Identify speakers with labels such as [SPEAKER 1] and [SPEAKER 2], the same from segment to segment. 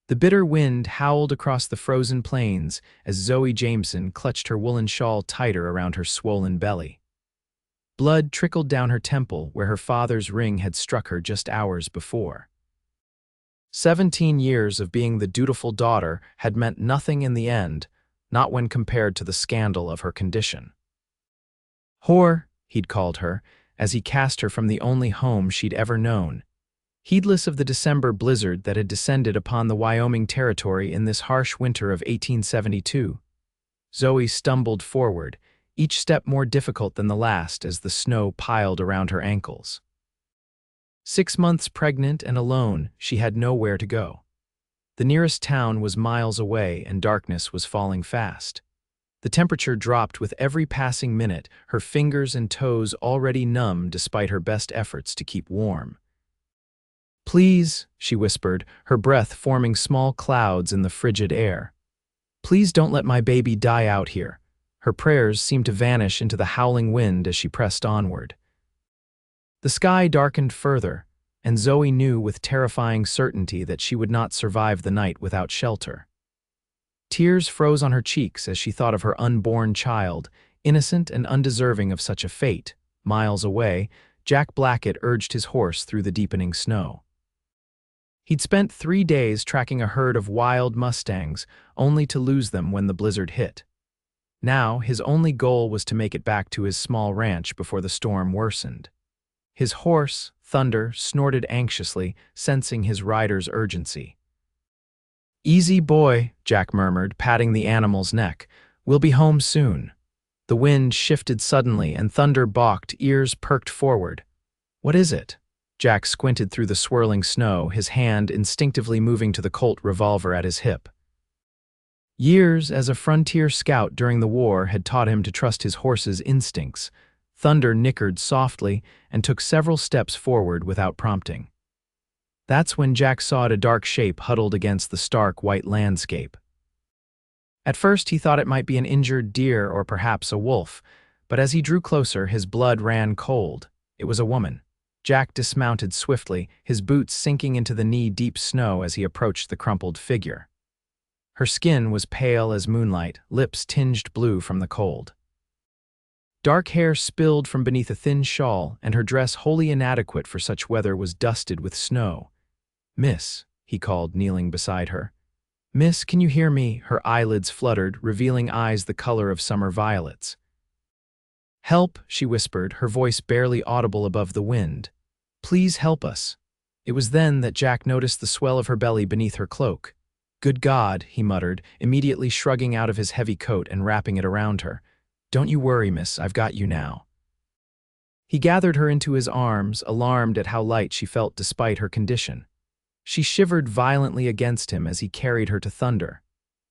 [SPEAKER 1] The bitter wind howled across the frozen plains as Zoe Jameson clutched her woolen shawl tighter around her swollen belly. Blood trickled down her temple where her father's ring had struck her just hours before. 17 years of being the dutiful daughter had meant nothing in the end, not when compared to the scandal of her condition. "Whore," he'd called her, as he cast her from the only home she'd ever known. Heedless of the December blizzard that had descended upon the Wyoming Territory in this harsh winter of 1872, Zoe stumbled forward, each step more difficult than the last as the snow piled around her ankles. 6 months pregnant and alone, she had nowhere to go. The nearest town was miles away and darkness was falling fast. The temperature dropped with every passing minute, her fingers and toes already numb despite her best efforts to keep warm. "Please," she whispered, her breath forming small clouds in the frigid air. "Please don't let my baby die out here." Her prayers seemed to vanish into the howling wind as she pressed onward. The sky darkened further, and Zoe knew with terrifying certainty that she would not survive the night without shelter. Tears froze on her cheeks as she thought of her unborn child, innocent and undeserving of such a fate. Miles away, Jack Blackett urged his horse through the deepening snow. He'd spent 3 days tracking a herd of wild mustangs, only to lose them when the blizzard hit. Now, his only goal was to make it back to his small ranch before the storm worsened. His horse, Thunder, snorted anxiously, sensing his rider's urgency. "Easy, boy," Jack murmured, patting the animal's neck. "We'll be home soon." The wind shifted suddenly and Thunder balked, ears perked forward. "What is it?" Jack squinted through the swirling snow, his hand instinctively moving to the Colt revolver at his hip. Years as a frontier scout during the war had taught him to trust his horse's instincts. Thunder nickered softly and took several steps forward without prompting. That's when Jack saw a dark shape huddled against the stark white landscape. At first he thought it might be an injured deer or perhaps a wolf, but as he drew closer his blood ran cold. It was a woman. Jack dismounted swiftly, his boots sinking into the knee-deep snow as he approached the crumpled figure. Her skin was pale as moonlight, lips tinged blue from the cold. Dark hair spilled from beneath a thin shawl, and her dress, wholly inadequate for such weather, was dusted with snow. "Miss," he called, kneeling beside her. "Miss, can you hear me?" Her eyelids fluttered, revealing eyes the color of summer violets. "Help," she whispered, her voice barely audible above the wind. "Please help us." It was then that Jack noticed the swell of her belly beneath her cloak. "Good God," he muttered, immediately shrugging out of his heavy coat and wrapping it around her. "Don't you worry, miss, I've got you now." He gathered her into his arms, alarmed at how light she felt despite her condition. She shivered violently against him as he carried her to Thunder.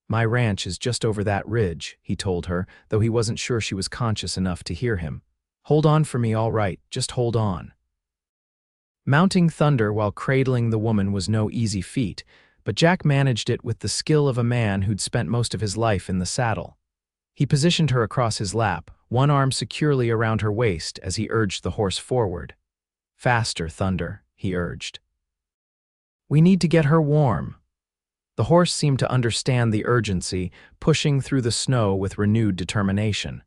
[SPEAKER 1] "My ranch is just over that ridge," he told her, though he wasn't sure she was conscious enough to hear him. "Hold on for me, all right, just hold on." Mounting Thunder while cradling the woman was no easy feat, but Jack managed it with the skill of a man who'd spent most of his life in the saddle. He positioned her across his lap, one arm securely around her waist as he urged the horse forward. "Faster, Thunder," he urged. "We need to get her warm." The horse seemed to understand the urgency, pushing through the snow with renewed determination.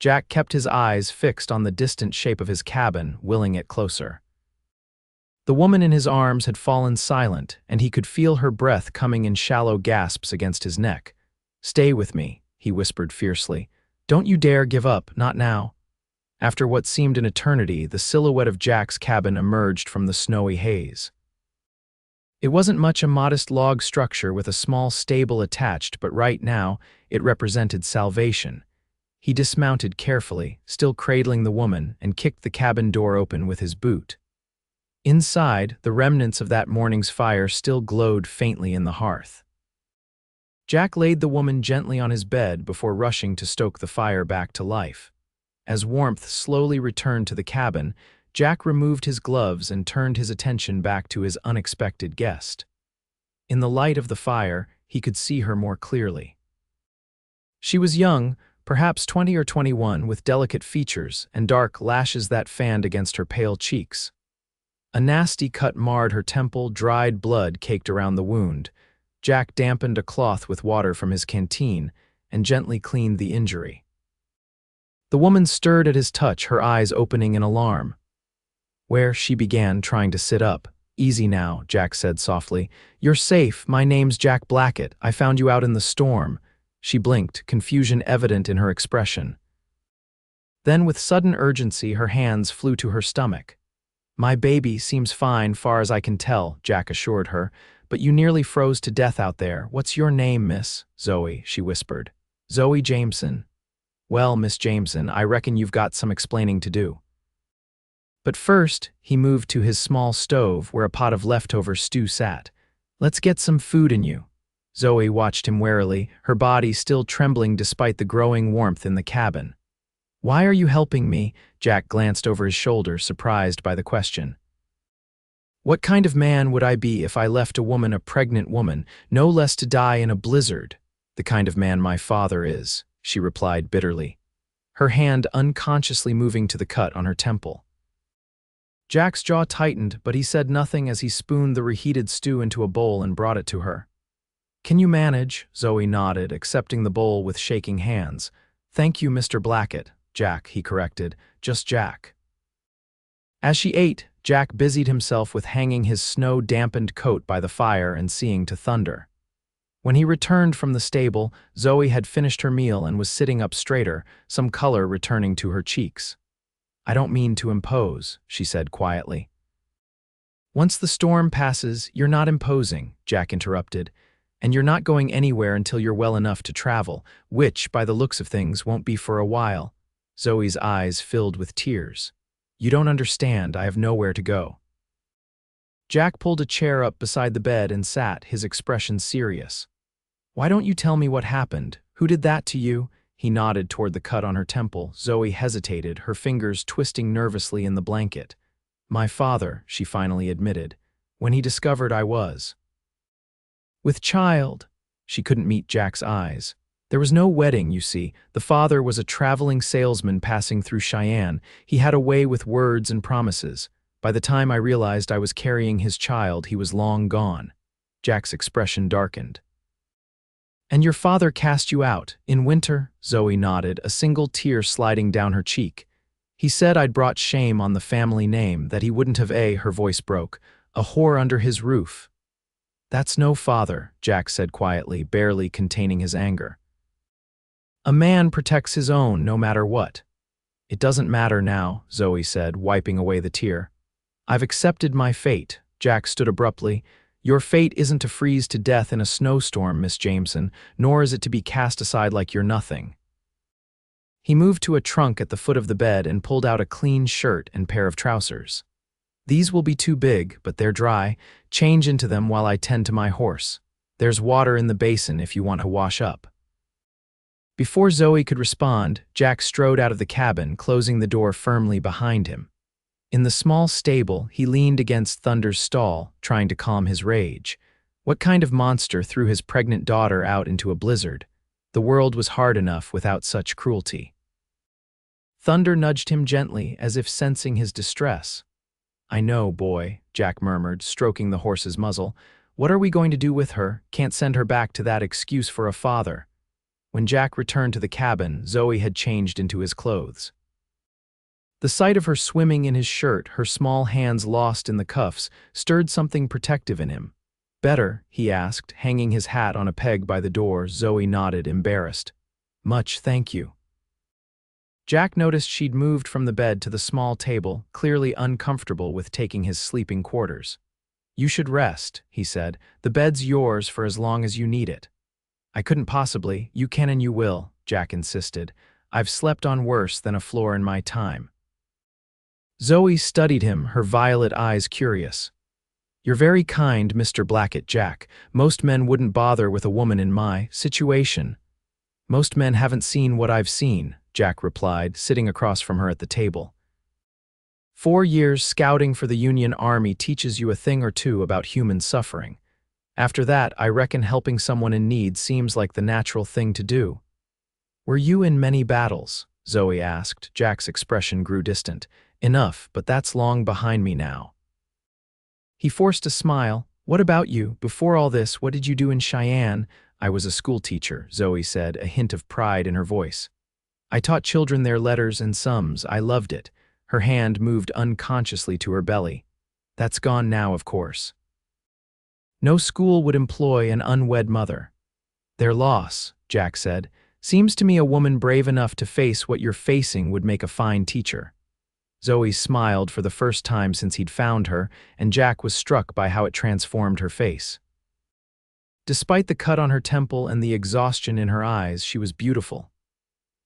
[SPEAKER 1] Jack kept his eyes fixed on the distant shape of his cabin, willing it closer. The woman in his arms had fallen silent, and he could feel her breath coming in shallow gasps against his neck. "Stay with me," he whispered fiercely. "Don't you dare give up, not now." After what seemed an eternity, the silhouette of Jack's cabin emerged from the snowy haze. It wasn't much, a modest log structure with a small stable attached, but right now it represented salvation. He dismounted carefully, still cradling the woman, and kicked the cabin door open with his boot. Inside, the remnants of that morning's fire still glowed faintly in the hearth. Jack laid the woman gently on his bed before rushing to stoke the fire back to life. As warmth slowly returned to the cabin, Jack removed his gloves and turned his attention back to his unexpected guest. In the light of the fire, he could see her more clearly. She was young, perhaps 20 or 21, with delicate features and dark lashes that fanned against her pale cheeks. A nasty cut marred her temple, dried blood caked around the wound. Jack dampened a cloth with water from his canteen and gently cleaned the injury. The woman stirred at his touch, her eyes opening in alarm. Where she began, trying to sit up. "Easy now," Jack said softly. "You're safe. My name's Jack Blackett. I found you out in the storm." She blinked, confusion evident in her expression. Then, with sudden urgency, her hands flew to her stomach. "My baby seems fine, far as I can tell," Jack assured her, "but you nearly froze to death out there. What's your name, miss?" "Zoe," she whispered. "Zoe Jameson." "Well, Miss Jameson, I reckon you've got some explaining to do." But first, he moved to his small stove where a pot of leftover stew sat. "Let's get some food in you." Zoe watched him warily, her body still trembling despite the growing warmth in the cabin. "Why are you helping me?" Jack glanced over his shoulder, surprised by the question. "What kind of man would I be if I left a woman, a pregnant woman, no less to die in a blizzard?" "The kind of man my father is," she replied bitterly, her hand unconsciously moving to the cut on her temple. Jack's jaw tightened, but he said nothing as he spooned the reheated stew into a bowl and brought it to her. "Can you manage?" Zoe nodded, accepting the bowl with shaking hands. "Thank you, Mr. Blackett." "Jack," he corrected. "Just Jack." As she ate, Jack busied himself with hanging his snow-dampened coat by the fire and seeing to thunder. When he returned from the stable, Zoe had finished her meal and was sitting up straighter, some color returning to her cheeks. "I don't mean to impose," she said quietly. "Once the storm passes, you're not imposing," Jack interrupted, "and you're not going anywhere until you're well enough to travel, which, by the looks of things, won't be for a while." Zoe's eyes filled with tears. "You don't understand, I have nowhere to go." Jack pulled a chair up beside the bed and sat, his expression serious. "Why don't you tell me what happened? Who did that to you?" He nodded toward the cut on her temple. Zoe hesitated, her fingers twisting nervously in the blanket. "My father," she finally admitted, "when he discovered I was with child." She couldn't meet Jack's eyes. "There was no wedding, you see. The father was a traveling salesman passing through Cheyenne. He had a way with words and promises. By the time I realized I was carrying his child, he was long gone." Jack's expression darkened. "And your father cast you out, in winter?" Zoe nodded, a single tear sliding down her cheek. "He said I'd brought shame on the family name, that he wouldn't have her voice broke, a whore under his roof." "That's no father," Jack said quietly, barely containing his anger. "A man protects his own, no matter what." "It doesn't matter now," Zoe said, wiping away the tear. "I've accepted my fate." Jack stood abruptly. "Your fate isn't to freeze to death in a snowstorm, Miss Jameson, nor is it to be cast aside like you're nothing." He moved to a trunk at the foot of the bed and pulled out a clean shirt and pair of trousers. "These will be too big, but they're dry. Change into them while I tend to my horse. There's water in the basin if you want to wash up." Before Zoe could respond, Jack strode out of the cabin, closing the door firmly behind him. In the small stable, he leaned against Thunder's stall, trying to calm his rage. What kind of monster threw his pregnant daughter out into a blizzard? The world was hard enough without such cruelty. Thunder nudged him gently, as if sensing his distress. "I know, boy," Jack murmured, stroking the horse's muzzle. "What are we going to do with her? Can't send her back to that excuse for a father." When Jack returned to the cabin, Zoe had changed into his clothes. The sight of her swimming in his shirt, her small hands lost in the cuffs, stirred something protective in him. "Better?" he asked, hanging his hat on a peg by the door. Zoe nodded, embarrassed. "Much, thank you." Jack noticed she'd moved from the bed to the small table, clearly uncomfortable with taking his sleeping quarters. "You should rest," he said. "The bed's yours for as long as you need it." "I couldn't possibly." "You can and you will," Jack insisted. "I've slept on worse than a floor in my time." Zoe studied him, her violet eyes curious. "You're very kind, Mr. Blackett, Jack. Most men wouldn't bother with a woman in my situation." "Most men haven't seen what I've seen," Jack replied, sitting across from her at the table. 4 years scouting for the Union Army teaches you a thing or two about human suffering. After that, I reckon helping someone in need seems like the natural thing to do." "Were you in many battles?" Zoe asked. Jack's expression grew distant. "Enough, but that's long behind me now." He forced a smile. What about you? Before all this, what did you do in Cheyenne? I was a schoolteacher, Zoe said, a hint of pride in her voice. I taught children their letters and sums. I loved it. Her hand moved unconsciously to her belly. That's gone now, of course. No school would employ an unwed mother. Their loss, Jack said, seems to me a woman brave enough to face what you're facing would make a fine teacher. Zoe smiled for the first time since he'd found her, and Jack was struck by how it transformed her face. Despite the cut on her temple and the exhaustion in her eyes, she was beautiful.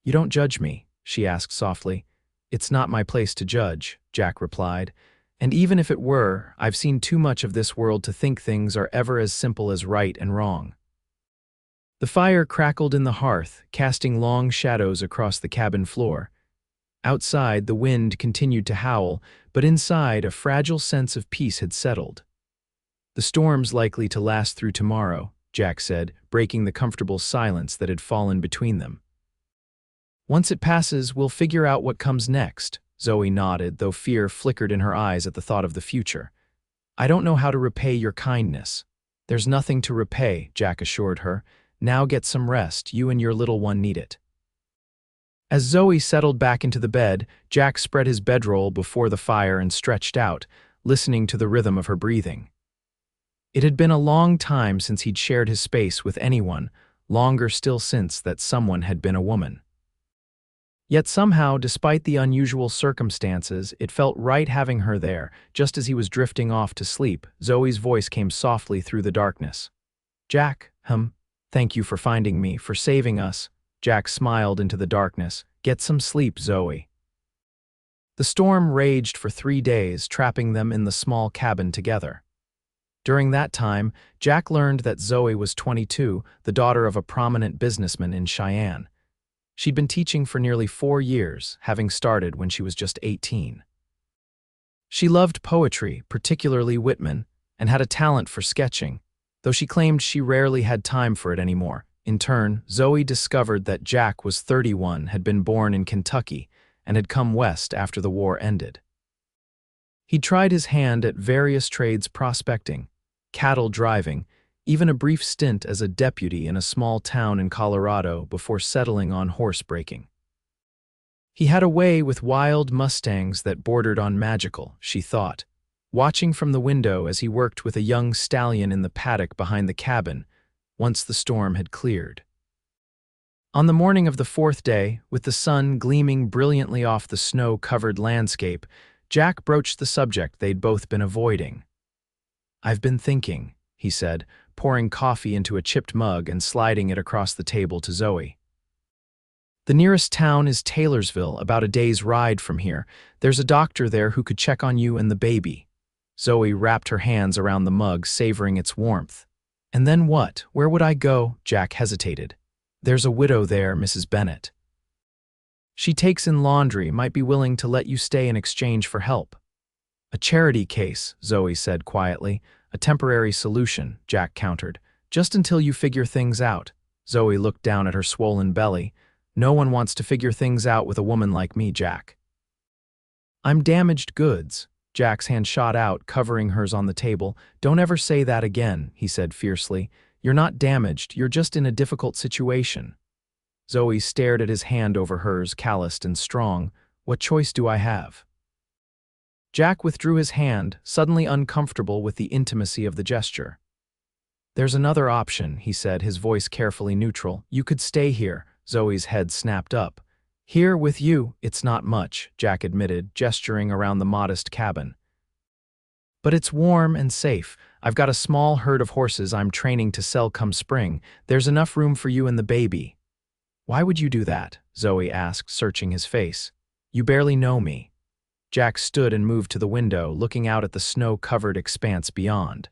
[SPEAKER 1] You don't judge me, she asked softly. It's not my place to judge, Jack replied. And even if it were, I've seen too much of this world to think things are ever as simple as right and wrong. The fire crackled in the hearth, casting long shadows across the cabin floor. Outside, the wind continued to howl, but inside, a fragile sense of peace had settled. The storm's likely to last through tomorrow, Jack said, breaking the comfortable silence that had fallen between them. Once it passes, we'll figure out what comes next, Zoe nodded, though fear flickered in her eyes at the thought of the future. I don't know how to repay your kindness. There's nothing to repay, Jack assured her. Now get some rest, you and your little one need it. As Zoe settled back into the bed, Jack spread his bedroll before the fire and stretched out, listening to the rhythm of her breathing. It had been a long time since he'd shared his space with anyone, longer still since that someone had been a woman. Yet somehow, despite the unusual circumstances, it felt right having her there. Just as he was drifting off to sleep, Zoe's voice came softly through the darkness. Jack, thank you for finding me, for saving us. Jack smiled into the darkness. Get some sleep, Zoe. The storm raged for 3 days, trapping them in the small cabin together. During that time, Jack learned that Zoe was 22, the daughter of a prominent businessman in Cheyenne. She'd been teaching for nearly 4 years, having started when she was just 18. She loved poetry, particularly Whitman, and had a talent for sketching, though she claimed she rarely had time for it anymore. In turn, Zoe discovered that Jack was 31, had been born in Kentucky, and had come west after the war ended. He'd tried his hand at various trades: prospecting, cattle driving, even a brief stint as a deputy in a small town in Colorado before settling on horse breaking. He had a way with wild mustangs that bordered on magical, she thought, watching from the window as he worked with a young stallion in the paddock behind the cabin, once the storm had cleared. On the morning of the 4th day, with the sun gleaming brilliantly off the snow-covered landscape, Jack broached the subject they'd both been avoiding. I've been thinking, he said, pouring coffee into a chipped mug and sliding it across the table to Zoe. The nearest town is Taylorsville, about a day's ride from here. There's a doctor there who could check on you and the baby. Zoe wrapped her hands around the mug, savoring its warmth. And then what? Where would I go? Jack hesitated. There's a widow there, Mrs. Bennett. She takes in laundry, might be willing to let you stay in exchange for help. A charity case, Zoe said quietly. A temporary solution, Jack countered. Just until you figure things out. Zoe looked down at her swollen belly. No one wants to figure things out with a woman like me, Jack. I'm damaged goods. Jack's hand shot out, covering hers on the table. Don't ever say that again, he said fiercely. You're not damaged, you're just in a difficult situation. Zoe stared at his hand over hers, calloused and strong. What choice do I have? Jack withdrew his hand, suddenly uncomfortable with the intimacy of the gesture. There's another option, he said, his voice carefully neutral. You could stay here. Zoe's head snapped up. Here with you, it's not much, Jack admitted, gesturing around the modest cabin. But it's warm and safe. I've got a small herd of horses I'm training to sell come spring. There's enough room for you and the baby. Why would you do that? Zoe asked, searching his face. You barely know me. Jack stood and moved to the window, looking out at the snow-covered expanse beyond.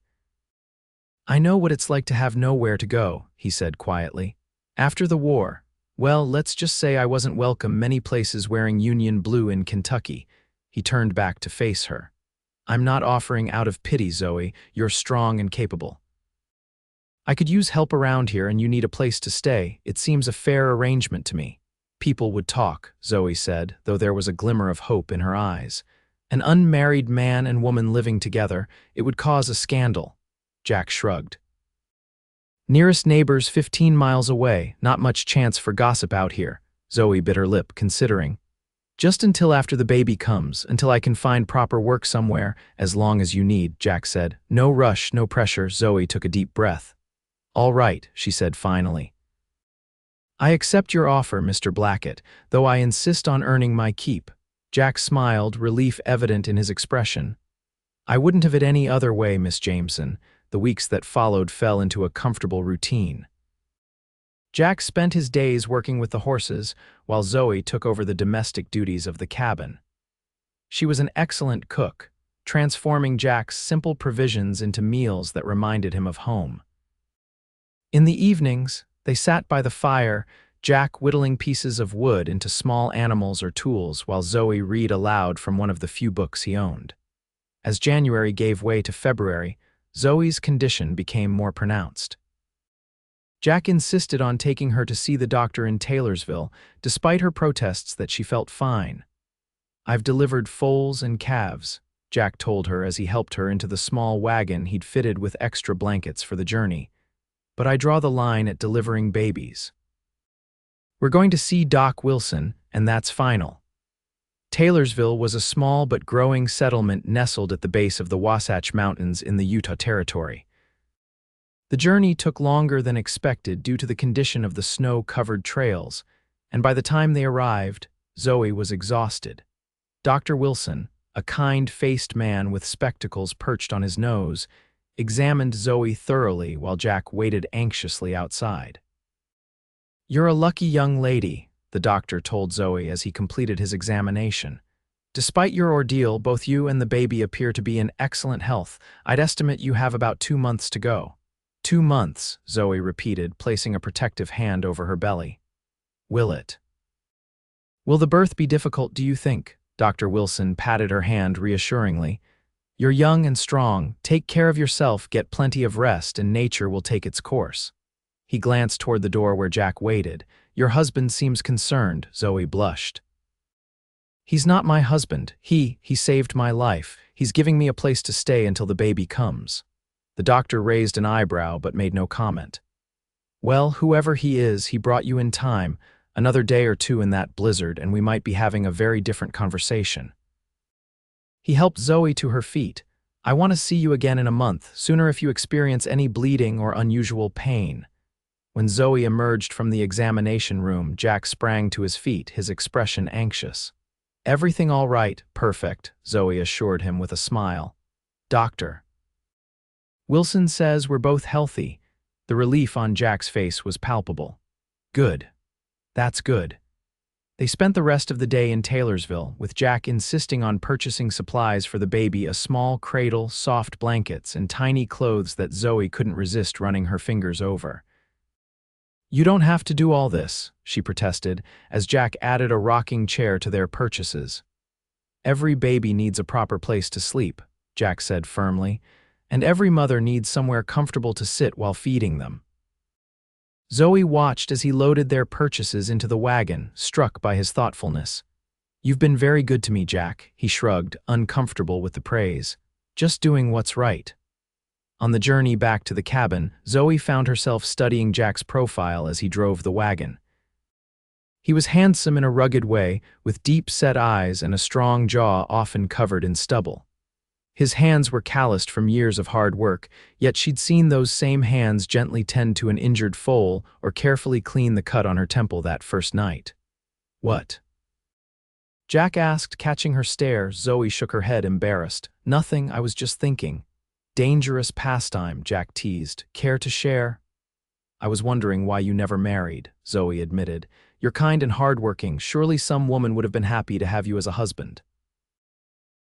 [SPEAKER 1] I know what it's like to have nowhere to go, he said quietly. After the war, well, let's just say I wasn't welcome many places wearing Union blue in Kentucky. He turned back to face her. I'm not offering out of pity, Zoe. You're strong and capable. I could use help around here and you need a place to stay. It seems a fair arrangement to me. People would talk, Zoe said, though there was a glimmer of hope in her eyes. An unmarried man and woman living together, it would cause a scandal. Jack shrugged. Nearest neighbors 15 miles away, not much chance for gossip out here, Zoe bit her lip, considering. Just until after the baby comes, until I can find proper work somewhere, as long as you need, Jack said. No rush, no pressure. Zoe took a deep breath. All right, she said finally. I accept your offer, Mr. Blackett, though I insist on earning my keep. Jack smiled, relief evident in his expression. I wouldn't have it any other way, Miss Jameson. The weeks that followed fell into a comfortable routine. Jack spent his days working with the horses, while Zoe took over the domestic duties of the cabin. She was an excellent cook, transforming Jack's simple provisions into meals that reminded him of home. In the evenings, they sat by the fire, Jack whittling pieces of wood into small animals or tools while Zoe read aloud from one of the few books he owned. As January gave way to February, Zoe's condition became more pronounced. Jack insisted on taking her to see the doctor in Taylorsville, despite her protests that she felt fine. I've delivered foals and calves, Jack told her as he helped her into the small wagon he'd fitted with extra blankets for the journey. But I draw the line at delivering babies. We're going to see Doc Wilson, and that's final. Taylorsville was a small but growing settlement nestled at the base of the Wasatch Mountains in the Utah Territory. The journey took longer than expected due to the condition of the snow-covered trails, and by the time they arrived, Zoe was exhausted. Dr. Wilson, a kind-faced man with spectacles perched on his nose, examined Zoe thoroughly while Jack waited anxiously outside. You're a lucky young lady, the doctor told Zoe as he completed his examination. Despite your ordeal, both you and the baby appear to be in excellent health. I'd estimate you have about 2 months to go. 2 months, Zoe repeated, placing a protective hand over her belly. Will it? Will the birth be difficult, do you think? Dr. Wilson patted her hand reassuringly. You're young and strong. Take care of yourself, get plenty of rest, and nature will take its course. He glanced toward the door where Jack waited. Your husband seems concerned, Zoe blushed. He's not my husband. He saved my life. He's giving me a place to stay until the baby comes. The doctor raised an eyebrow but made no comment. Well, whoever he is, he brought you in time. Another day or two in that blizzard, and we might be having a very different conversation. He helped Zoe to her feet. I want to see you again in a month, sooner if you experience any bleeding or unusual pain. When Zoe emerged from the examination room, Jack sprang to his feet, his expression anxious. Everything all right, perfect, Zoe assured him with a smile. Doctor. Wilson says we're both healthy. The relief on Jack's face was palpable. Good. That's good. They spent the rest of the day in Taylorsville, with Jack insisting on purchasing supplies for the baby, a small cradle, soft blankets, and tiny clothes that Zoe couldn't resist running her fingers over. You don't have to do all this, she protested, as Jack added a rocking chair to their purchases. Every baby needs a proper place to sleep, Jack said firmly, and every mother needs somewhere comfortable to sit while feeding them. Zoe watched as he loaded their purchases into the wagon, struck by his thoughtfulness. You've been very good to me, Jack, he shrugged, uncomfortable with the praise. Just doing what's right. On the journey back to the cabin, Zoe found herself studying Jack's profile as he drove the wagon. He was handsome in a rugged way, with deep-set eyes and a strong jaw often covered in stubble. His hands were calloused from years of hard work, yet she'd seen those same hands gently tend to an injured foal or carefully clean the cut on her temple that first night. What? Jack asked, catching her stare. Zoe shook her head, embarrassed. Nothing, I was just thinking. Dangerous pastime, Jack teased. Care to share? I was wondering why you never married, Zoe admitted. You're kind and hardworking. Surely some woman would have been happy to have you as a husband.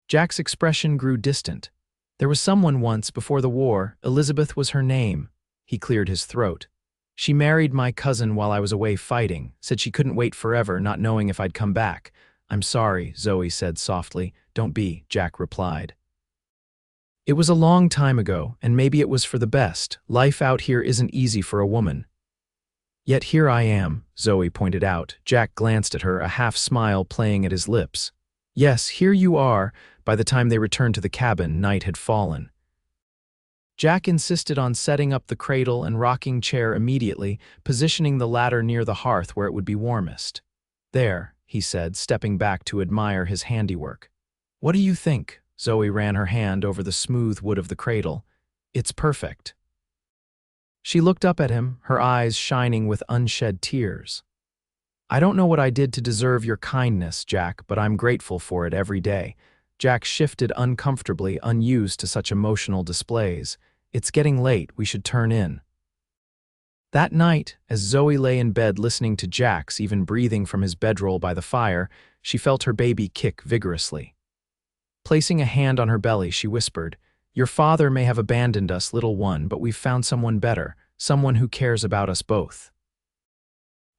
[SPEAKER 1] Jack's expression grew distant. There was someone once, before the war. Elizabeth was her name. He cleared his throat. She married my cousin while I was away fighting, said she couldn't wait forever, not knowing if I'd come back. I'm sorry, Zoe said softly. Don't be, Jack replied. It was a long time ago, and maybe it was for the best. Life out here isn't easy for a woman. Yet here I am, Zoe pointed out. Jack glanced at her, a half-smile playing at his lips. Yes, here you are. By the time they returned to the cabin, night had fallen. Jack insisted on setting up the cradle and rocking chair immediately, positioning the latter near the hearth where it would be warmest. "There," he said, stepping back to admire his handiwork. "What do you think?" Zoe ran her hand over the smooth wood of the cradle. "It's perfect." She looked up at him, her eyes shining with unshed tears. "I don't know what I did to deserve your kindness, Jack, but I'm grateful for it every day." Jack shifted uncomfortably, unused to such emotional displays. "It's getting late, we should turn in." That night, as Zoe lay in bed listening to Jack's even breathing from his bedroll by the fire, she felt her baby kick vigorously. Placing a hand on her belly, she whispered, "Your father may have abandoned us, little one, but we've found someone better, someone who cares about us both."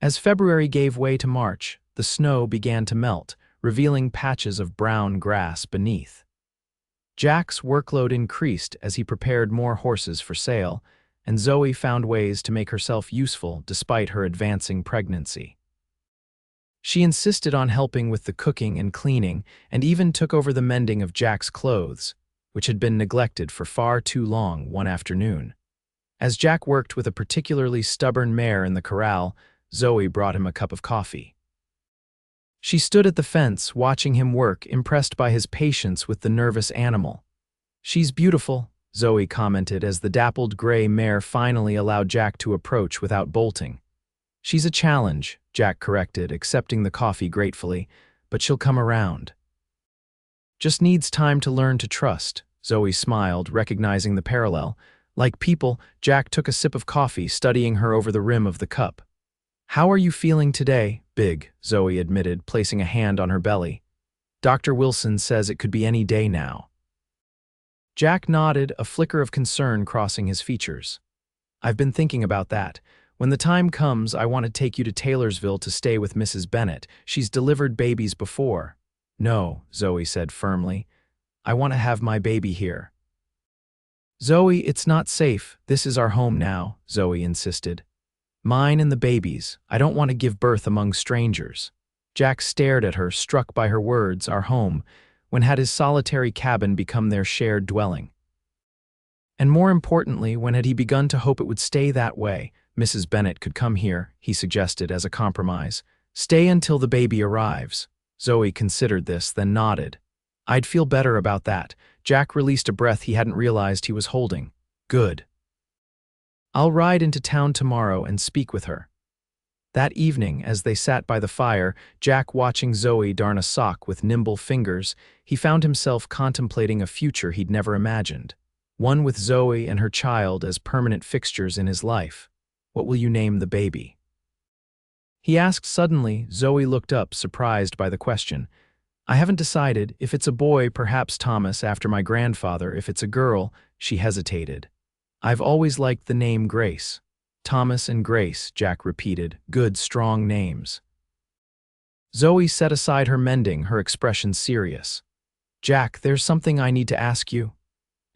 [SPEAKER 1] As February gave way to March, the snow began to melt, revealing patches of brown grass beneath. Jack's workload increased as he prepared more horses for sale, and Zoe found ways to make herself useful despite her advancing pregnancy. She insisted on helping with the cooking and cleaning, and even took over the mending of Jack's clothes, which had been neglected for far too long one afternoon. As Jack worked with a particularly stubborn mare in the corral, Zoe brought him a cup of coffee. She stood at the fence, watching him work, impressed by his patience with the nervous animal. "She's beautiful," Zoe commented as the dappled gray mare finally allowed Jack to approach without bolting. "She's a challenge," Jack corrected, accepting the coffee gratefully, "but she'll come around." "Just needs time to learn to trust," Zoe smiled, recognizing the parallel. Like people, Jack took a sip of coffee, studying her over the rim of the cup. "How are you feeling today, Big?" Zoe admitted, placing a hand on her belly. "Dr. Wilson says it could be any day now." Jack nodded, a flicker of concern crossing his features. "I've been thinking about that. When the time comes, I want to take you to Taylorsville to stay with Mrs. Bennett. She's delivered babies before." "No," Zoe said firmly. "I want to have my baby here." "Zoe, it's not safe. This is our home now," Zoe insisted. "Mine and the baby's. I don't want to give birth among strangers." Jack stared at her, struck by her words, "our home." When had his solitary cabin become their shared dwelling? And more importantly, when had he begun to hope it would stay that way? "Mrs. Bennett could come here," he suggested as a compromise. "Stay until the baby arrives." Zoe considered this, then nodded. "I'd feel better about that." Jack released a breath he hadn't realized he was holding. "Good. I'll ride into town tomorrow and speak with her." That evening, as they sat by the fire, Jack watching Zoe darn a sock with nimble fingers, he found himself contemplating a future he'd never imagined. One with Zoe and her child as permanent fixtures in his life. "What will you name the baby?" he asked suddenly. Zoe looked up, surprised by the question. "I haven't decided. If it's a boy, perhaps Thomas, after my grandfather. If it's a girl," she hesitated. "I've always liked the name Grace." "Thomas and Grace," Jack repeated. "Good, strong names." Zoe set aside her mending, her expression serious. "Jack, there's something I need to ask you."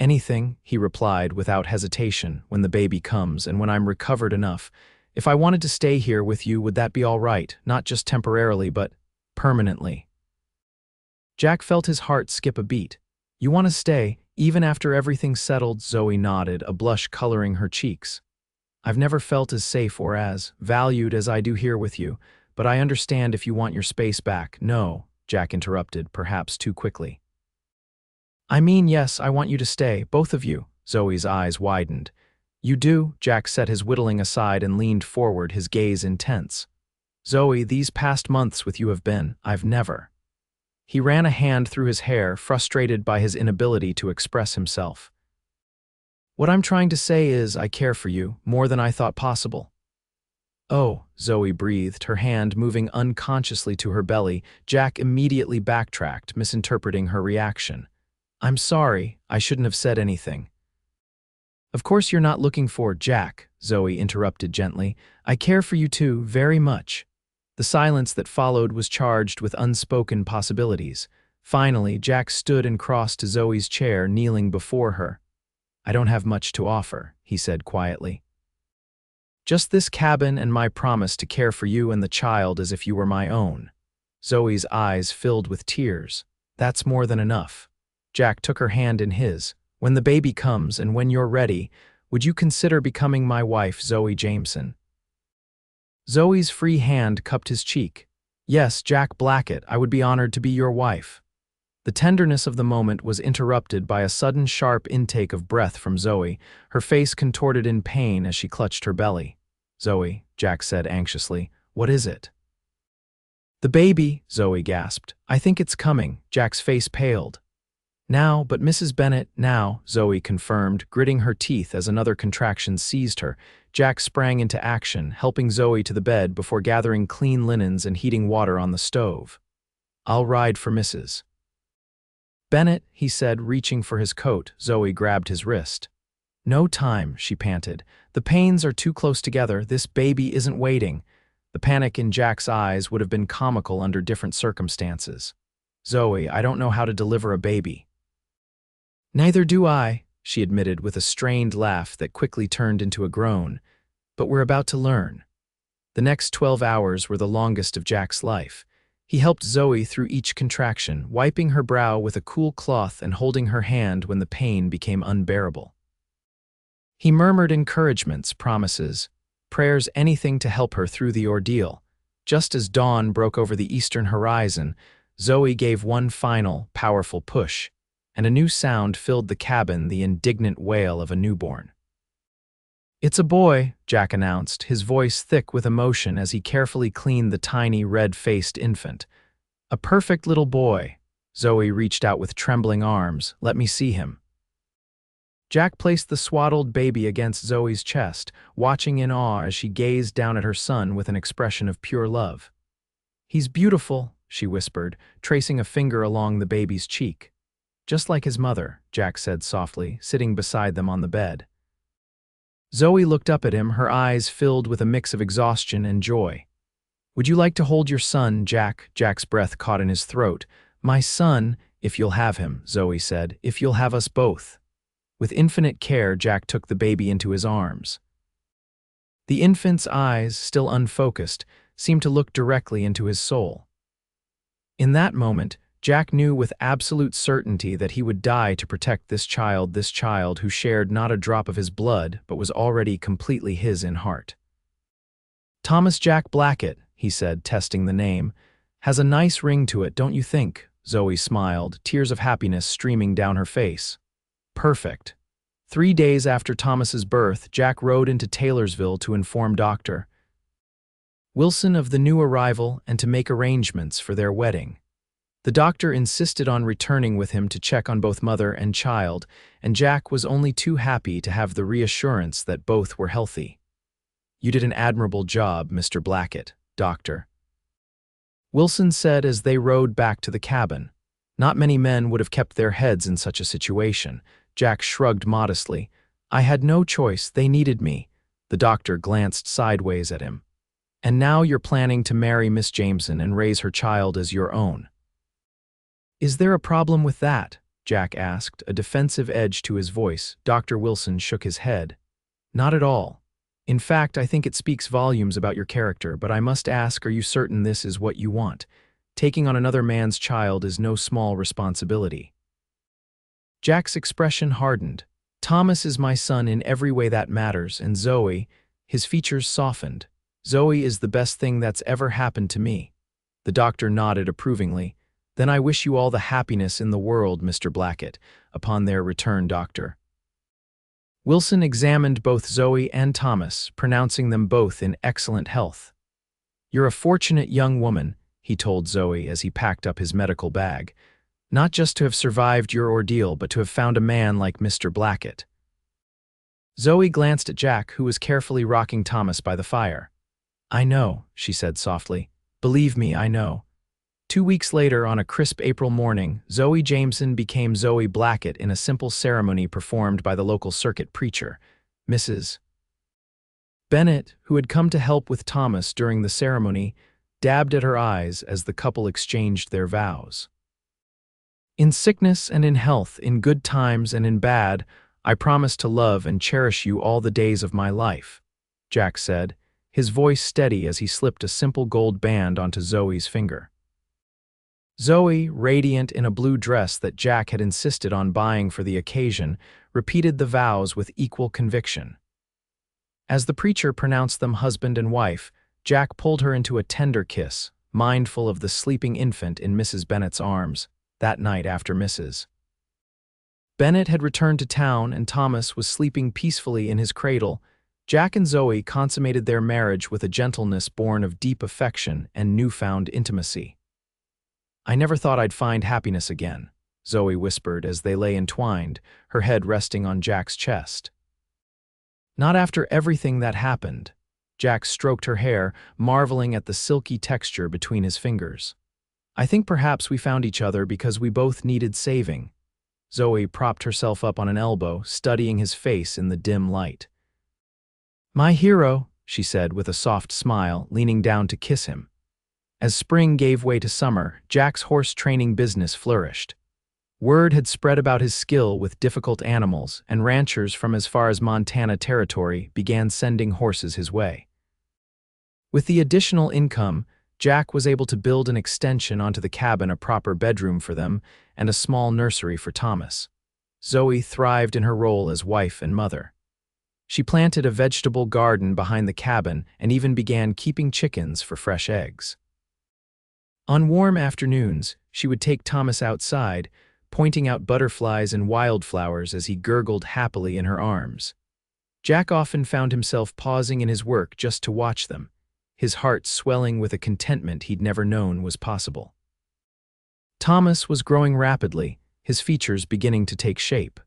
[SPEAKER 1] "Anything," he replied without hesitation, "when the baby comes and when I'm recovered enough. If I wanted to stay here with you, would that be all right? Not just temporarily, but permanently." Jack felt his heart skip a beat. "You want to stay, even after everything's settled?" Zoe nodded, a blush coloring her cheeks. "I've never felt as safe or as valued as I do here with you, but I understand if you want your space back." "No," Jack interrupted, perhaps too quickly. "I mean, yes, I want you to stay, both of you." Zoe's eyes widened. "You do?" Jack set his whittling aside and leaned forward, his gaze intense. "Zoe, these past months with you have been, I've never." He ran a hand through his hair, frustrated by his inability to express himself. "What I'm trying to say is, I care for you, more than I thought possible." "Oh," Zoe breathed, her hand moving unconsciously to her belly. Jack immediately backtracked, misinterpreting her reaction. "I'm sorry, I shouldn't have said anything." "Of course you're not looking for Jack," Zoe interrupted gently. "I care for you too, very much." The silence that followed was charged with unspoken possibilities. Finally, Jack stood and crossed to Zoe's chair, kneeling before her. "I don't have much to offer," he said quietly. "Just this cabin and my promise to care for you and the child as if you were my own." Zoe's eyes filled with tears. "That's more than enough." Jack took her hand in his. When the baby comes and when you're ready, would you consider becoming my wife, Zoe Jameson?" Zoe's free hand cupped his cheek. "Yes, Jack Blackett, I would be honored to be your wife." The tenderness of the moment was interrupted by a sudden sharp intake of breath from Zoe, her face contorted in pain as she clutched her belly. "Zoe," Jack said anxiously, "what is it?" "The baby," Zoe gasped. "I think it's coming." Jack's face paled. "Now, but Mrs. Bennet, now," Zoe confirmed, gritting her teeth as another contraction seized her. Jack sprang into action, helping Zoe to the bed before gathering clean linens and heating water on the stove. "I'll ride for Mrs. Bennet," he said, reaching for his coat. Zoe grabbed his wrist. "No time," she panted. "The pains are too close together. This baby isn't waiting." The panic in Jack's eyes would have been comical under different circumstances. "Zoe, I don't know how to deliver a baby." "Neither do I," she admitted with a strained laugh that quickly turned into a groan. "But we're about to learn." The next 12 hours were the longest of Jack's life. He helped Zoe through each contraction, wiping her brow with a cool cloth and holding her hand when the pain became unbearable. He murmured encouragements, promises, prayers, anything to help her through the ordeal. Just as dawn broke over the eastern horizon, Zoe gave one final, powerful push, and a new sound filled the cabin, the indignant wail of a newborn. "It's a boy," Jack announced, his voice thick with emotion as he carefully cleaned the tiny, red-faced infant. "A perfect little boy." Zoe reached out with trembling arms. "Let me see him." Jack placed the swaddled baby against Zoe's chest, watching in awe as she gazed down at her son with an expression of pure love. "He's beautiful," she whispered, tracing a finger along the baby's cheek. "Just like his mother," Jack said softly, sitting beside them on the bed. Zoe looked up at him, her eyes filled with a mix of exhaustion and joy. "Would you like to hold your son, Jack?" Jack's breath caught in his throat. "My son, if you'll have him," Zoe said, "if you'll have us both." With infinite care, Jack took the baby into his arms. The infant's eyes, still unfocused, seemed to look directly into his soul. In that moment, Jack knew with absolute certainty that he would die to protect this child who shared not a drop of his blood but was already completely his in heart. "Thomas Jack Blackett," he said, testing the name. "Has a nice ring to it, don't you think?" Zoe smiled, tears of happiness streaming down her face. "Perfect." 3 days after Thomas's birth, Jack rode into Taylorsville to inform Dr. Wilson of the new arrival and to make arrangements for their wedding. The doctor insisted on returning with him to check on both mother and child, and Jack was only too happy to have the reassurance that both were healthy. "You did an admirable job, Mr. Blackett, Doctor," Wilson said as they rode back to the cabin. Not many men would have kept their heads in such a situation. Jack shrugged modestly. "I had no choice, they needed me." The doctor glanced sideways at him. "And now you're planning to marry Miss Jameson and raise her child as your own." "Is there a problem with that?" Jack asked, a defensive edge to his voice. Dr. Wilson shook his head. "Not at all. In fact, I think it speaks volumes about your character, but I must ask, are you certain this is what you want? Taking on another man's child is no small responsibility." Jack's expression hardened. "Thomas is my son in every way that matters, and Zoe," his features softened. "Zoe is the best thing that's ever happened to me." The doctor nodded approvingly. "Then I wish you all the happiness in the world, Mr. Blackett." Upon their return, Dr. Wilson examined both Zoe and Thomas, pronouncing them both in excellent health. "You're a fortunate young woman," he told Zoe as he packed up his medical bag. "Not just to have survived your ordeal, but to have found a man like Mr. Blackett." Zoe glanced at Jack, who was carefully rocking Thomas by the fire. "I know," she said softly. "Believe me, I know." 2 weeks later, on a crisp April morning, Zoe Jameson became Zoe Blackett in a simple ceremony performed by the local circuit preacher. Mrs. Bennet, who had come to help with Thomas during the ceremony, dabbed at her eyes as the couple exchanged their vows. "In sickness and in health, in good times and in bad, I promise to love and cherish you all the days of my life," Jack said, his voice steady as he slipped a simple gold band onto Zoe's finger. Zoe, radiant in a blue dress that Jack had insisted on buying for the occasion, repeated the vows with equal conviction. As the preacher pronounced them husband and wife, Jack pulled her into a tender kiss, mindful of the sleeping infant in Mrs. Bennet's arms, that night after Mrs. Bennett had returned to town and Thomas was sleeping peacefully in his cradle. Jack and Zoe consummated their marriage with a gentleness born of deep affection and newfound intimacy. "I never thought I'd find happiness again," Zoe whispered as they lay entwined, her head resting on Jack's chest. "Not after everything that happened." Jack stroked her hair, marveling at the silky texture between his fingers. "I think perhaps we found each other because we both needed saving." Zoe propped herself up on an elbow, studying his face in the dim light. "My hero," she said with a soft smile, leaning down to kiss him. As spring gave way to summer, Jack's horse training business flourished. Word had spread about his skill with difficult animals, and ranchers from as far as Montana Territory began sending horses his way. With the additional income, Jack was able to build an extension onto the cabin, a proper bedroom for them, and a small nursery for Thomas. Zoe thrived in her role as wife and mother. She planted a vegetable garden behind the cabin and even began keeping chickens for fresh eggs. On warm afternoons, she would take Thomas outside, pointing out butterflies and wildflowers as he gurgled happily in her arms. Jack often found himself pausing in his work just to watch them, his heart swelling with a contentment he'd never known was possible. Thomas was growing rapidly, his features beginning to take shape.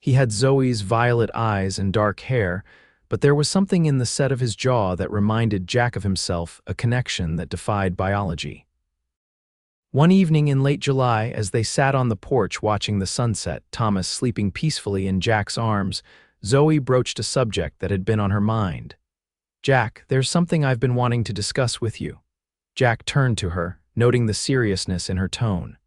[SPEAKER 1] He had Zoe's violet eyes and dark hair, but there was something in the set of his jaw that reminded Jack of himself, a connection that defied biology. One evening in late July, as they sat on the porch watching the sunset, Thomas sleeping peacefully in Jack's arms, Zoe broached a subject that had been on her mind. "Jack, there's something I've been wanting to discuss with you." Jack turned to her, noting the seriousness in her tone.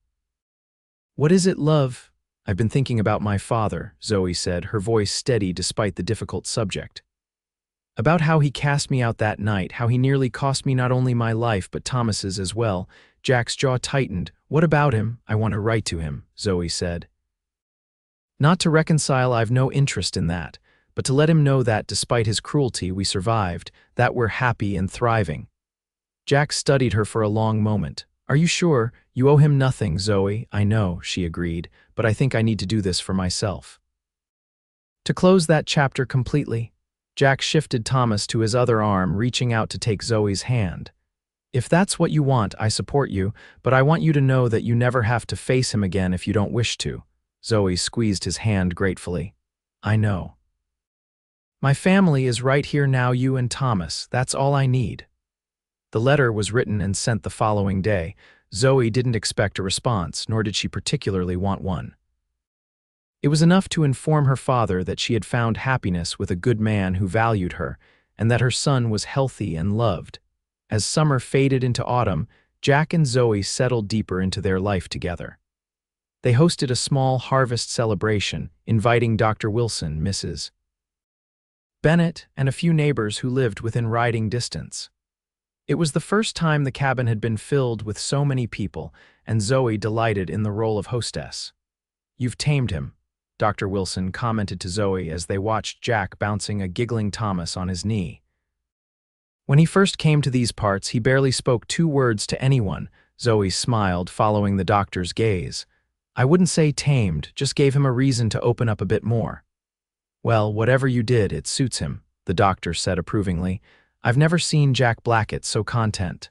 [SPEAKER 1] "What is it, love?" "I've been thinking about my father," Zoe said, her voice steady despite the difficult subject. "About how he cast me out that night, how he nearly cost me not only my life but Thomas's as well." Jack's jaw tightened. "What about him?" "I want to write to him," Zoe said. "Not to reconcile, I've no interest in that, but to let him know that, despite his cruelty, we survived, that we're happy and thriving." Jack studied her for a long moment. "Are you sure? You owe him nothing, Zoe." "I know," she agreed, "but I think I need to do this for myself." To close that chapter completely, Jack shifted Thomas to his other arm, reaching out to take Zoe's hand. "If that's what you want, I support you, but I want you to know that you never have to face him again if you don't wish to." Zoe squeezed his hand gratefully. "I know. My family is right here now, you and Thomas. That's all I need." The letter was written and sent the following day. Zoe didn't expect a response, nor did she particularly want one. It was enough to inform her father that she had found happiness with a good man who valued her, and that her son was healthy and loved. As summer faded into autumn, Jack and Zoe settled deeper into their life together. They hosted a small harvest celebration, inviting Dr. Wilson, Mrs. Bennett, and a few neighbors who lived within riding distance. It was the first time the cabin had been filled with so many people, and Zoe delighted in the role of hostess. "You've tamed him," Dr. Wilson commented to Zoe as they watched Jack bouncing a giggling Thomas on his knee. "When he first came to these parts, he barely spoke 2 words to anyone," Zoe smiled, following the doctor's gaze. "I wouldn't say tamed, just gave him a reason to open up a bit more." "Well, whatever you did, it suits him," the doctor said approvingly. "I've never seen Jack Blackett so content."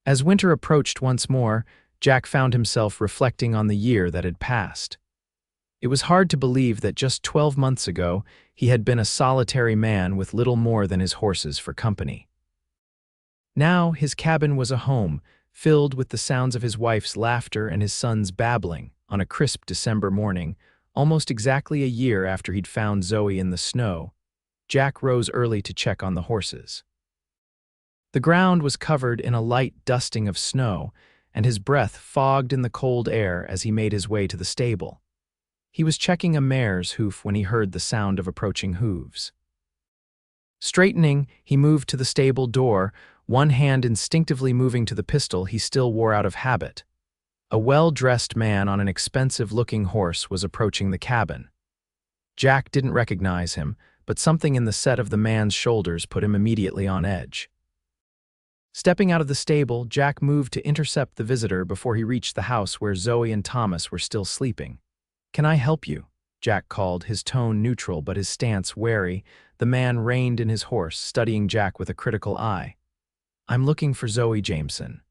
[SPEAKER 1] As winter approached once more, Jack found himself reflecting on the year that had passed. It was hard to believe that just 12 months ago, he had been a solitary man with little more than his horses for company. Now, his cabin was a home, filled with the sounds of his wife's laughter and his son's babbling. On a crisp December morning, almost exactly a year after he'd found Zoe in the snow, Jack rose early to check on the horses. The ground was covered in a light dusting of snow, and his breath fogged in the cold air as he made his way to the stable. He was checking a mare's hoof when he heard the sound of approaching hooves. Straightening, he moved to the stable door, one hand instinctively moving to the pistol he still wore out of habit. A well-dressed man on an expensive-looking horse was approaching the cabin. Jack didn't recognize him, but something in the set of the man's shoulders put him immediately on edge. Stepping out of the stable, Jack moved to intercept the visitor before he reached the house where Zoe and Thomas were still sleeping. "Can I help you?" Jack called, his tone neutral but his stance wary. The man reined in his horse, studying Jack with a critical eye. "I'm looking for Zoe Jameson."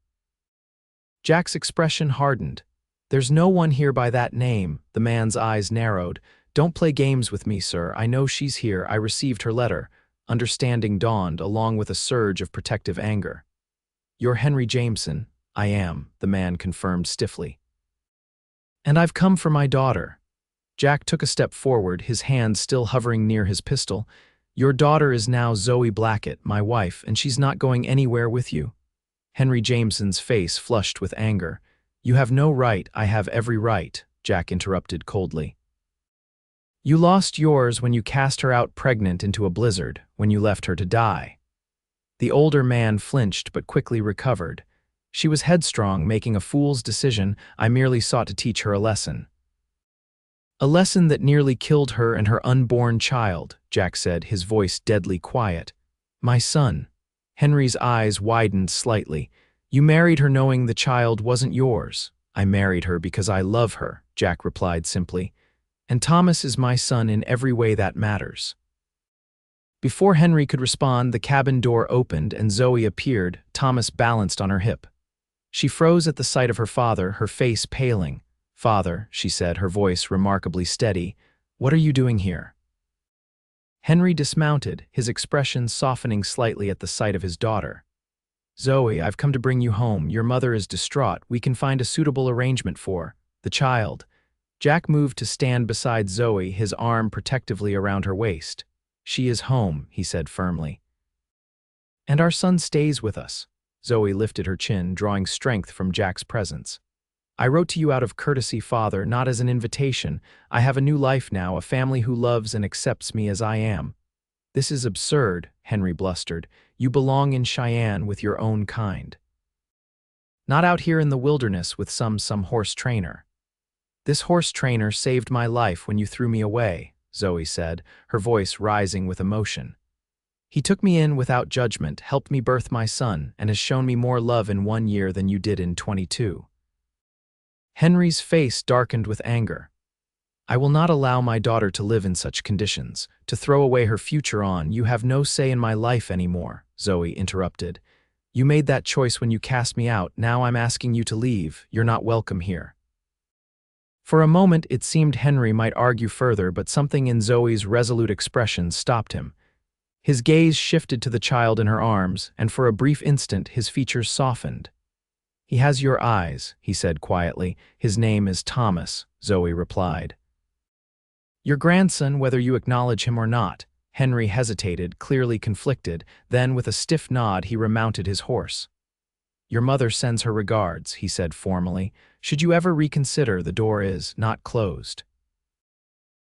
[SPEAKER 1] Jack's expression hardened. "There's no one here by that name." The man's eyes narrowed. "Don't play games with me, sir. I know she's here. I received her letter." Understanding dawned, along with a surge of protective anger. "You're Henry Jameson." "I am," the man confirmed stiffly. "And I've come for my daughter." Jack took a step forward, his hand still hovering near his pistol. "Your daughter is now Zoe Blackett, my wife, and she's not going anywhere with you." Henry Jameson's face flushed with anger. "You have no right." "I have every right," Jack interrupted coldly. "You lost yours when you cast her out pregnant into a blizzard, when you left her to die." The older man flinched but quickly recovered. "She was headstrong, making a fool's decision. I merely sought to teach her a lesson." "A lesson that nearly killed her and her unborn child," Jack said, his voice deadly quiet. "My son." Henry's eyes widened slightly. "You married her knowing the child wasn't yours." "I married her because I love her," Jack replied simply. "And Thomas is my son in every way that matters." Before Henry could respond, the cabin door opened and Zoe appeared, Thomas balanced on her hip. She froze at the sight of her father, her face paling. "Father," she said, her voice remarkably steady, "what are you doing here?" Henry dismounted, his expression softening slightly at the sight of his daughter. "Zoe, I've come to bring you home. Your mother is distraught. We can find a suitable arrangement for the child." Jack moved to stand beside Zoe, his arm protectively around her waist. "She is home," he said firmly. "And our son stays with us." Zoe lifted her chin, drawing strength from Jack's presence. "I wrote to you out of courtesy, father, not as an invitation. I have a new life now, a family who loves and accepts me as I am." "This is absurd," Henry blustered. "You belong in Cheyenne with your own kind. Not out here in the wilderness with some horse trainer." "This horse trainer saved my life when you threw me away," Zoe said, her voice rising with emotion. "He took me in without judgment, helped me birth my son, and has shown me more love in 1 year than you did in 22. Henry's face darkened with anger. "I will not allow my daughter to live in such conditions, to throw away her future on. You have no say in my life anymore," Zoe interrupted. "You made that choice when you cast me out. Now I'm asking you to leave. You're not welcome here." For a moment it seemed Henry might argue further, but something in Zoe's resolute expression stopped him. His gaze shifted to the child in her arms, and for a brief instant his features softened. "He has your eyes," he said quietly. "His name is Thomas," Zoe replied. "Your grandson, whether you acknowledge him or not." Henry hesitated, clearly conflicted. Then, with a stiff nod, he remounted his horse. "Your mother sends her regards," he said formally. "Should you ever reconsider, the door is not closed."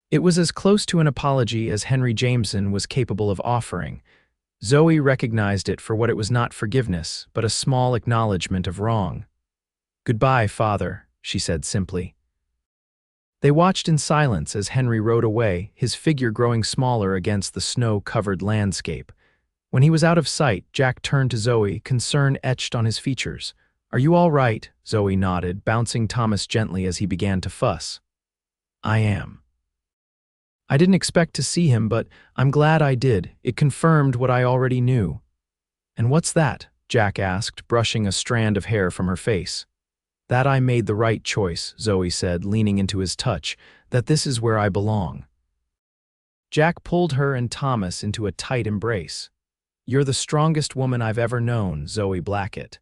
[SPEAKER 1] It was as close to an apology as Henry Jameson was capable of offering. Zoe recognized it for what it was, not forgiveness, but a small acknowledgement of wrong. "Goodbye, father," she said simply. They watched in silence as Henry rode away, his figure growing smaller against the snow-covered landscape. When he was out of sight, Jack turned to Zoe, concern etched on his features. "Are you all right?" Zoe nodded, bouncing Thomas gently as he began to fuss. "I am." "I didn't expect to see him, but I'm glad I did. It confirmed what I already knew." "And what's that?" Jack asked, brushing a strand of hair from her face. "That I made the right choice," Zoe said, leaning into his touch, "that this is where I belong." Jack pulled her and Thomas into a tight embrace. "You're the strongest woman I've ever known, Zoe Blackett."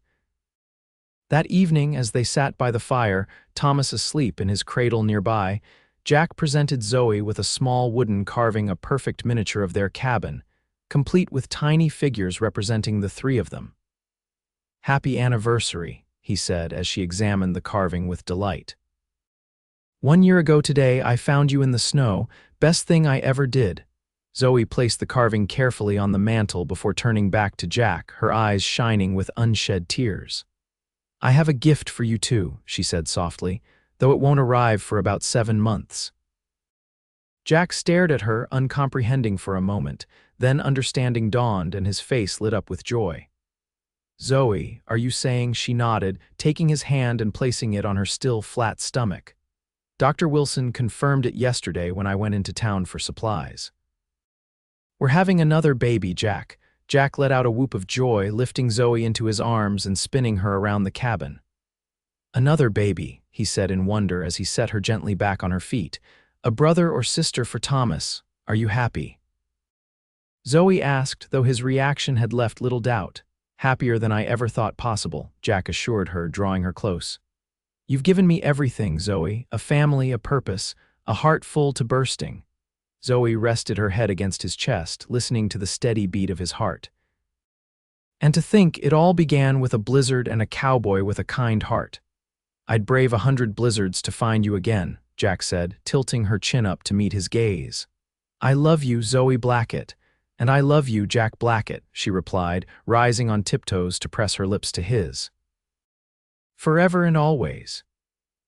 [SPEAKER 1] That evening, as they sat by the fire, Thomas asleep in his cradle nearby, Jack presented Zoe with a small wooden carving, a perfect miniature of their cabin, complete with tiny figures representing the three of them. "Happy anniversary," he said as she examined the carving with delight. "1 year ago today, I found you in the snow. Best thing I ever did." Zoe placed the carving carefully on the mantel before turning back to Jack, her eyes shining with unshed tears. "I have a gift for you too," she said softly, "though it won't arrive for about 7 months." Jack stared at her, uncomprehending for a moment, then understanding dawned and his face lit up with joy. "Zoe, are you saying?" She nodded, taking his hand and placing it on her still flat stomach. "Dr. Wilson confirmed it yesterday when I went into town for supplies." "We're having another baby, Jack." Jack let out a whoop of joy, lifting Zoe into his arms and spinning her around the cabin. "Another baby," he said in wonder as he set her gently back on her feet. "A brother or sister for Thomas. Are you happy?" Zoe asked, though his reaction had left little doubt. "Happier than I ever thought possible," Jack assured her, drawing her close. "You've given me everything, Zoe, a family, a purpose, a heart full to bursting." Zoe rested her head against his chest, listening to the steady beat of his heart. "And to think it all began with a blizzard and a cowboy with a kind heart. I'd brave 100 blizzards to find you again," Jack said, tilting her chin up to meet his gaze. "I love you, Zoe Blackett, and I love you, Jack Blackett," she replied, rising on tiptoes to press her lips to his. "Forever and always."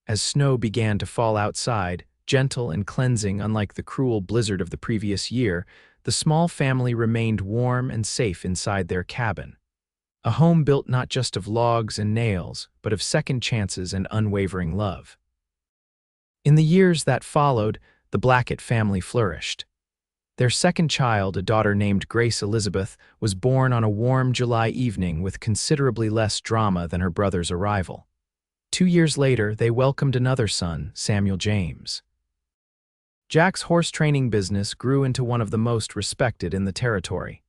[SPEAKER 1] As snow began to fall outside, gentle and cleansing unlike the cruel blizzard of the previous year, the small family remained warm and safe inside their cabin. A home built not just of logs and nails, but of second chances and unwavering love. In the years that followed, the Blackett family flourished. Their second child, a daughter named Grace Elizabeth, was born on a warm July evening with considerably less drama than her brother's arrival. 2 years later, they welcomed another son, Samuel James. Jack's horse training business grew into one of the most respected in the territory.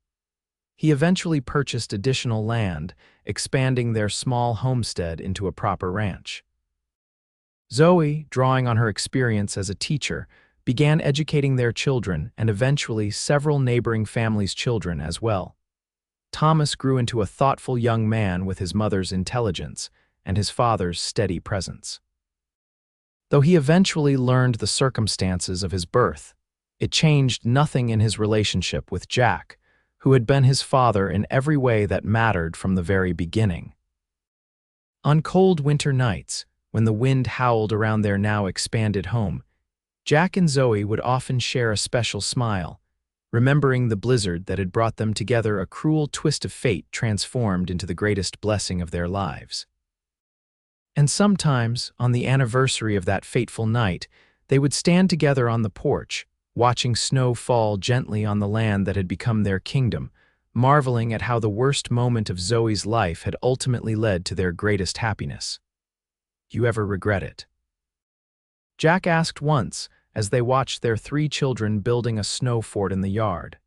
[SPEAKER 1] He eventually purchased additional land, expanding their small homestead into a proper ranch. Zoe, drawing on her experience as a teacher, began educating their children and eventually several neighboring families' children as well. Thomas grew into a thoughtful young man with his mother's intelligence and his father's steady presence. Though he eventually learned the circumstances of his birth, it changed nothing in his relationship with Jack, who had been his father in every way that mattered from the very beginning. On cold winter nights, when the wind howled around their now expanded home, Jack and Zoe would often share a special smile, remembering the blizzard that had brought them together, a cruel twist of fate transformed into the greatest blessing of their lives. And sometimes, on the anniversary of that fateful night, they would stand together on the porch, watching snow fall gently on the land that had become their kingdom, marveling at how the worst moment of Zoe's life had ultimately led to their greatest happiness. "You ever regret it?" Jack asked once, as they watched their 3 children building a snow fort in the yard.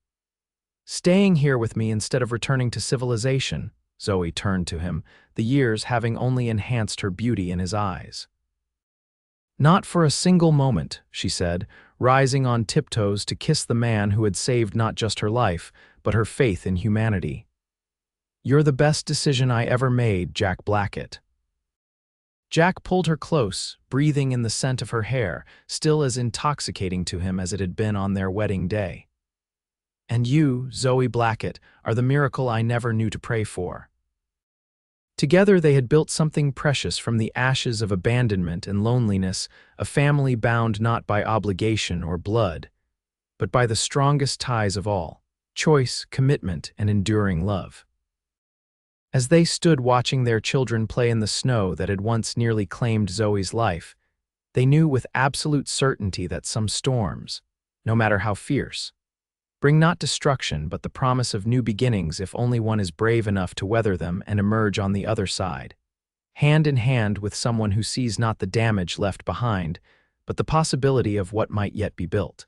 [SPEAKER 1] "Staying here with me instead of returning to civilization," Zoe turned to him, the years having only enhanced her beauty in his eyes. "Not for a single moment," she said, rising on tiptoes to kiss the man who had saved not just her life, but her faith in humanity. "You're the best decision I ever made, Jack Blackett." Jack pulled her close, breathing in the scent of her hair, still as intoxicating to him as it had been on their wedding day. "And you, Zoe Blackett, are the miracle I never knew to pray for." Together they had built something precious from the ashes of abandonment and loneliness, a family bound not by obligation or blood, but by the strongest ties of all: choice, commitment, and enduring love. As they stood watching their children play in the snow that had once nearly claimed Zoe's life, they knew with absolute certainty that some storms, no matter how fierce, bring not destruction but the promise of new beginnings if only one is brave enough to weather them and emerge on the other side, hand in hand with someone who sees not the damage left behind, but the possibility of what might yet be built.